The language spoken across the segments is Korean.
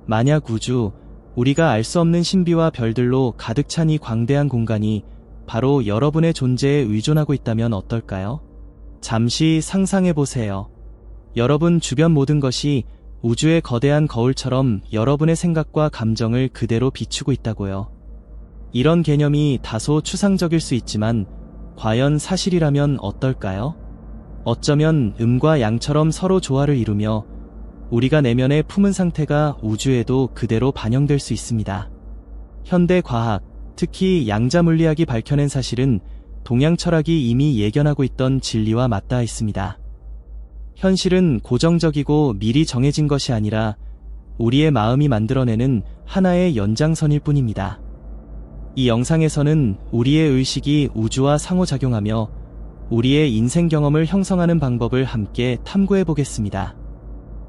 만약 우주, 우리가 알 수 없는 신비와 별들로 가득 찬 이 광대한 공간이 바로 여러분의 존재에 의존하고 있다면 어떨까요? 잠시 상상해보세요. 여러분 주변 모든 것이 우주의 거대한 거울처럼 여러분의 생각과 감정을 그대로 비추고 있다고요. 이런 개념이 다소 추상적일 수 있지만 과연 사실이라면 어떨까요? 어쩌면 음과 양처럼 서로 조화를 이루며 우리가 내면에 품은 상태가 우주에도 그대로 반영될 수 있습니다. 현대 과학, 특히 양자 물리학이 밝혀낸 사실은 동양 철학이 이미 예견하고 있던 진리와 맞닿아 있습니다. 현실은 고정적이고 미리 정해진 것이 아니라 우리의 마음이 만들어내는 하나의 연장선일 뿐입니다. 이 영상에서는 우리의 의식이 우주와 상호작용하며 우리의 인생 경험을 형성하는 방법을 함께 탐구해 보겠습니다.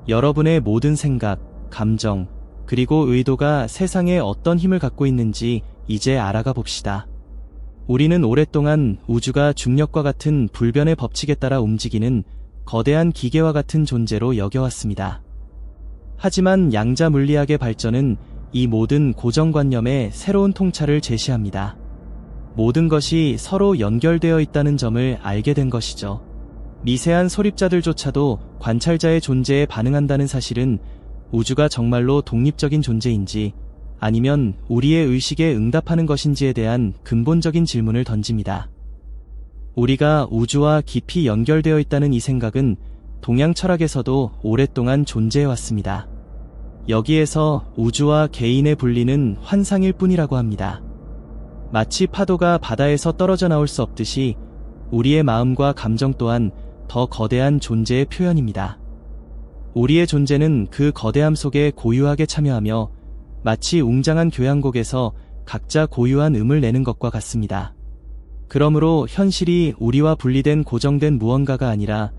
여러분의 모든 생각, 감정, 그리고 의도가 세상에 어떤 힘을 갖고 있는지 이제 알아가 봅시다. 우리는 오랫동안 우주가 중력과 같은 불변의 법칙에 따라 움직이는 거대한 기계와 같은 존재로 여겨왔습니다. 하지만 양자 물리학의 발전은 이 모든 고정관념에 새로운 통찰을 제시합니다. 모든 것이 서로 연결되어 있다는 점을 알게 된 것이죠. 미세한 소립자들조차도 관찰자의 존재에 반응한다는 사실은 우주가 정말로 독립적인 존재인지 아니면 우리의 의식에 응답하는 것인지에 대한 근본적인 질문을 던집니다. 우리가 우주와 깊이 연결되어 있다는 이 생각은 동양 철학에서도 오랫동안 존재해왔습니다. 여기에서 우주와 개인의 분리는 환상일 뿐이라고 합니다. 마치 파도가 바다에서 떨어져 나올 수 없듯이 우리의 마음과 감정 또한 더 거대한 존재의 표현입니다. 우리의 존재는 그 거대함 속에 고유하게 참여하며 마치 웅장한 교향곡에서 각자 고유한 음을 내는 것과 같습니다. 그러므로 현실이 우리와 분리된 고정된 무언가가 아니라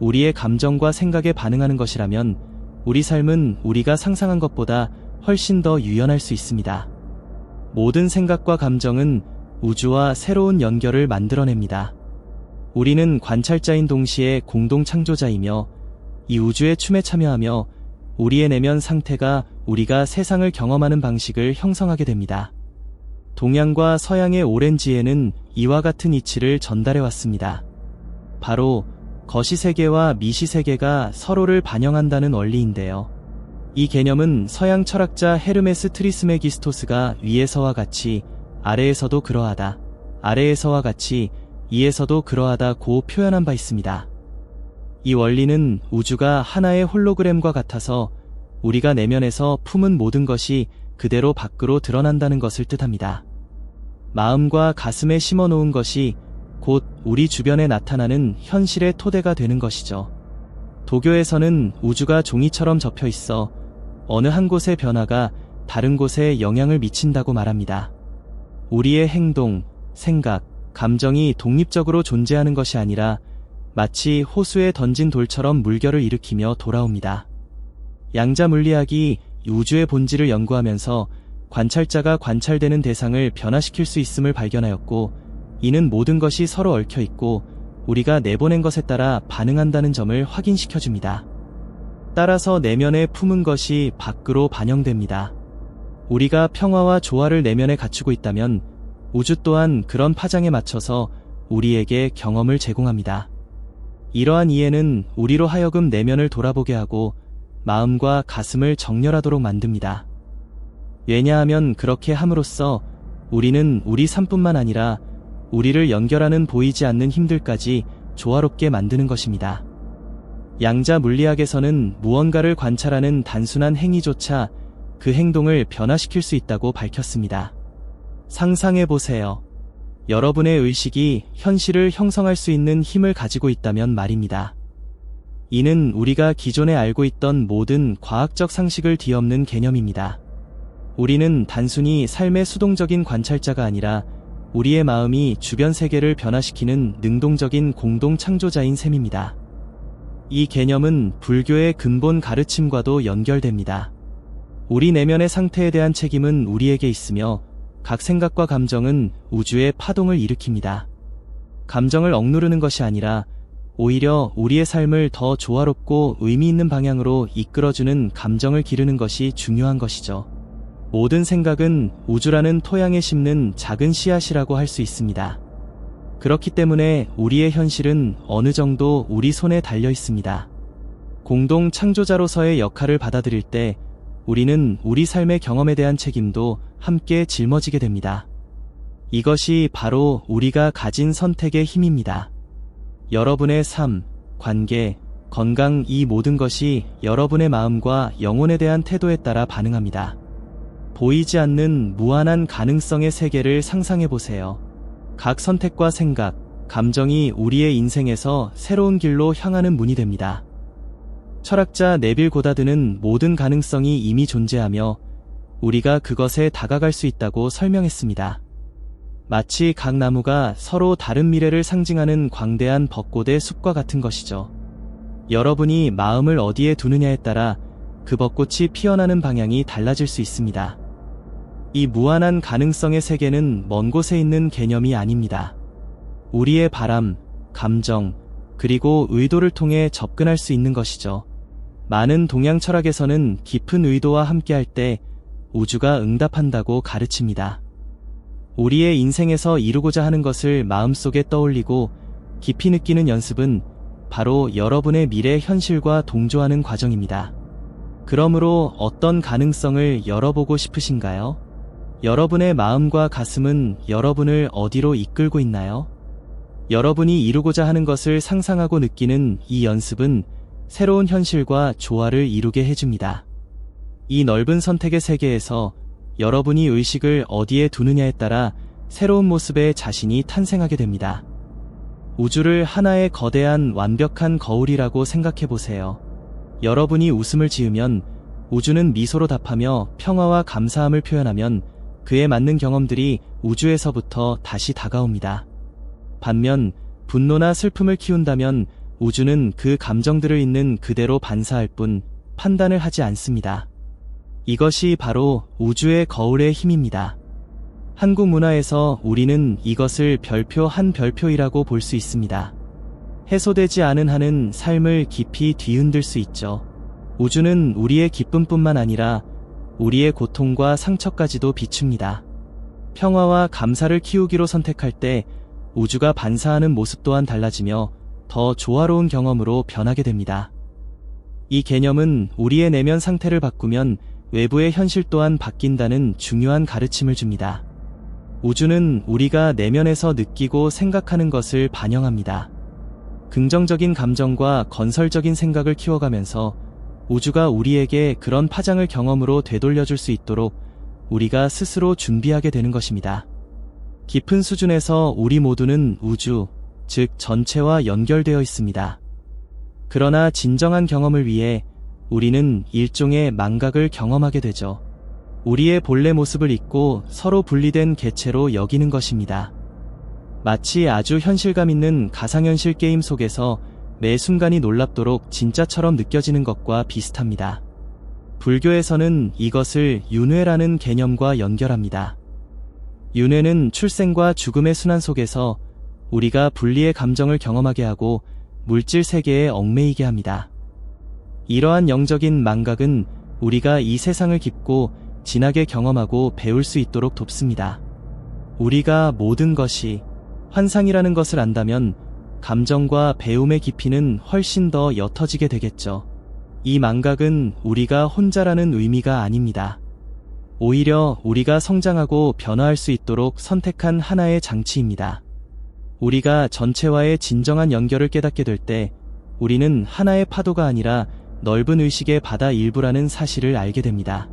우리의 감정과 생각에 반응하는 것이라면 우리 삶은 우리가 상상한 것보다 훨씬 더 유연할 수 있습니다. 모든 생각과 감정은 우주와 새로운 연결을 만들어냅니다. 우리는 관찰자인 동시에 공동 창조자이며 이 우주의 춤에 참여하며 우리의 내면 상태가 우리가 세상을 경험하는 방식을 형성하게 됩니다. 동양과 서양의 오랜 지혜는 이와 같은 이치를 전달해왔습니다. 바로 거시세계와 미시세계가 서로를 반영한다는 원리인데요. 이 개념은 서양 철학자 헤르메스 트리스메기스토스가 위에서와 같이 아래에서도 그러하다, 아래에서와 같이 위에서도 그러하다고 표현한 바 있습니다. 이 원리는 우주가 하나의 홀로그램과 같아서 우리가 내면에서 품은 모든 것이 그대로 밖으로 드러난다는 것을 뜻합니다. 마음과 가슴에 심어놓은 것이 곧 우리 주변에 나타나는 현실의 토대가 되는 것이죠. 도교에서는 우주가 종이처럼 접혀 있어 어느 한 곳의 변화가 다른 곳에 영향을 미친다고 말합니다. 우리의 행동, 생각, 감정이 독립적으로 존재하는 것이 아니라 마치 호수에 던진 돌처럼 물결을 일으키며 돌아옵니다. 양자 물리학이 우주의 본질을 연구하면서 관찰자가 관찰되는 대상을 변화시킬 수 있음을 발견하였고, 이는 모든 것이 서로 얽혀 있고 우리가 내보낸 것에 따라 반응한다는 점을 확인시켜줍니다. 따라서 내면에 품은 것이 밖으로 반영됩니다. 우리가 평화와 조화를 내면에 갖추고 있다면 우주 또한 그런 파장에 맞춰서 우리에게 경험을 제공합니다. 이러한 이해는 우리로 하여금 내면을 돌아보게 하고 마음과 가슴을 정렬하도록 만듭니다. 왜냐하면 그렇게 함으로써 우리는 우리 삶뿐만 아니라 우리를 연결하는 보이지 않는 힘들까지 조화롭게 만드는 것입니다. 양자 물리학에서는 무언가를 관찰하는 단순한 행위조차 그 행동을 변화시킬 수 있다고 밝혔습니다. 상상해보세요. 여러분의 의식이 현실을 형성할 수 있는 힘을 가지고 있다면 말입니다. 이는 우리가 기존에 알고 있던 모든 과학적 상식을 뒤엎는 개념입니다. 우리는 단순히 삶의 수동적인 관찰자가 아니라 우리의 마음이 주변 세계를 변화시키는 능동적인 공동 창조자인 셈입니다. 이 개념은 불교의 근본 가르침과도 연결됩니다. 우리 내면의 상태에 대한 책임은 우리에게 있으며 각 생각과 감정은 우주의 파동을 일으킵니다. 감정을 억누르는 것이 아니라 오히려 우리의 삶을 더 조화롭고 의미 있는 방향으로 이끌어주는 감정을 기르는 것이 중요한 것이죠. 모든 생각은 우주라는 토양에 심는 작은 씨앗이라고 할 수 있습니다. 그렇기 때문에 우리의 현실은 어느 정도 우리 손에 달려 있습니다. 공동 창조자로서의 역할을 받아들일 때 우리는 우리 삶의 경험에 대한 책임도 함께 짊어지게 됩니다. 이것이 바로 우리가 가진 선택의 힘입니다. 여러분의 삶, 관계, 건강 이 모든 것이 여러분의 마음과 영혼에 대한 태도에 따라 반응합니다. 보이지 않는 무한한 가능성의 세계를 상상해 보세요. 각 선택과 생각, 감정이 우리의 인생에서 새로운 길로 향하는 문이 됩니다. 철학자 네빌 고다드는 모든 가능성이 이미 존재하며 우리가 그것에 다가갈 수 있다고 설명했습니다. 마치 각 나무가 서로 다른 미래를 상징하는 광대한 벚꽃의 숲과 같은 것이죠. 여러분이 마음을 어디에 두느냐에 따라 그 벚꽃이 피어나는 방향이 달라질 수 있습니다. 이 무한한 가능성의 세계는 먼 곳에 있는 개념이 아닙니다. 우리의 바람, 감정, 그리고 의도를 통해 접근할 수 있는 것이죠. 많은 동양 철학에서는 깊은 의도와 함께할 때 우주가 응답한다고 가르칩니다. 우리의 인생에서 이루고자 하는 것을 마음속에 떠올리고 깊이 느끼는 연습은 바로 여러분의 미래 현실과 동조하는 과정입니다. 그러므로 어떤 가능성을 열어보고 싶으신가요? 여러분의 마음과 가슴은 여러분을 어디로 이끌고 있나요? 여러분이 이루고자 하는 것을 상상하고 느끼는 이 연습은 새로운 현실과 조화를 이루게 해줍니다. 이 넓은 선택의 세계에서 여러분이 의식을 어디에 두느냐에 따라 새로운 모습의 자신이 탄생하게 됩니다. 우주를 하나의 거대한 완벽한 거울이라고 생각해 보세요. 여러분이 웃음을 지으면 우주는 미소로 답하며 평화와 감사함을 표현하면 그에 맞는 경험들이 우주에서부터 다시 다가옵니다. 반면 분노나 슬픔을 키운다면 우주는 그 감정들을 있는 그대로 반사할 뿐 판단을 하지 않습니다. 이것이 바로 우주의 거울의 힘입니다. 한국 문화에서 우리는 이것을 별표 한 별표이라고 볼 수 있습니다. 해소되지 않은 한은 삶을 깊이 뒤흔들 수 있죠. 우주는 우리의 기쁨뿐만 아니라 우리의 고통과 상처까지도 비춥니다. 평화와 감사를 키우기로 선택할 때 우주가 반사하는 모습 또한 달라지며 더 조화로운 경험으로 변하게 됩니다. 이 개념은 우리의 내면 상태를 바꾸면 외부의 현실 또한 바뀐다는 중요한 가르침을 줍니다. 우주는 우리가 내면에서 느끼고 생각하는 것을 반영합니다. 긍정적인 감정과 건설적인 생각을 키워가면서 우주가 우리에게 그런 파장을 경험으로 되돌려줄 수 있도록 우리가 스스로 준비하게 되는 것입니다. 깊은 수준에서 우리 모두는 우주, 즉 전체와 연결되어 있습니다. 그러나 진정한 경험을 위해 우리는 일종의 망각을 경험하게 되죠. 우리의 본래 모습을 잊고 서로 분리된 개체로 여기는 것입니다. 마치 아주 현실감 있는 가상현실 게임 속에서 매 순간이 놀랍도록 진짜처럼 느껴지는 것과 비슷합니다. 불교에서는 이것을 윤회라는 개념과 연결합니다. 윤회는 출생과 죽음의 순환 속에서 우리가 분리의 감정을 경험하게 하고 물질 세계에 얽매이게 합니다. 이러한 영적인 망각은 우리가 이 세상을 깊고 진하게 경험하고 배울 수 있도록 돕습니다. 우리가 모든 것이 환상이라는 것을 안다면 감정과 배움의 깊이는 훨씬 더 옅어지게 되겠죠. 이 망각은 우리가 혼자라는 의미가 아닙니다. 오히려 우리가 성장하고 변화할 수 있도록 선택한 하나의 장치입니다. 우리가 전체와의 진정한 연결을 깨닫게 될 때 우리는 하나의 파도가 아니라 넓은 의식의 바다 일부라는 사실을 알게 됩니다.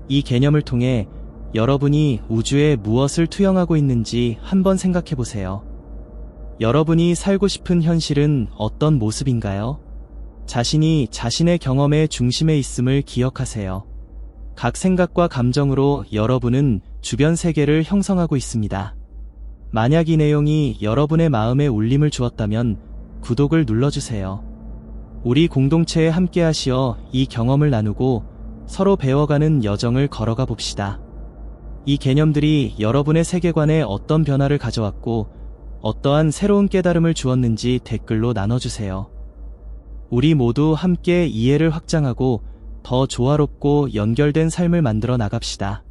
이 개념을 통해 여러분이 우주에 무엇을 투영하고 있는지 한번 생각해 보세요. 여러분이 살고 싶은 현실은 어떤 모습인가요? 자신이 자신의 경험의 중심에 있음을 기억하세요. 각 생각과 감정으로 여러분은 주변 세계를 형성하고 있습니다. 만약 이 내용이 여러분의 마음에 울림을 주었다면 구독을 눌러주세요. 우리 공동체에 함께 하시어 이 경험을 나누고 서로 배워가는 여정을 걸어가 봅시다. 이 개념들이 여러분의 세계관에 어떤 변화를 가져왔고 어떠한 새로운 깨달음을 주었는지 댓글로 나눠주세요. 우리 모두 함께 이해를 확장하고 더 조화롭고 연결된 삶을 만들어 나갑시다.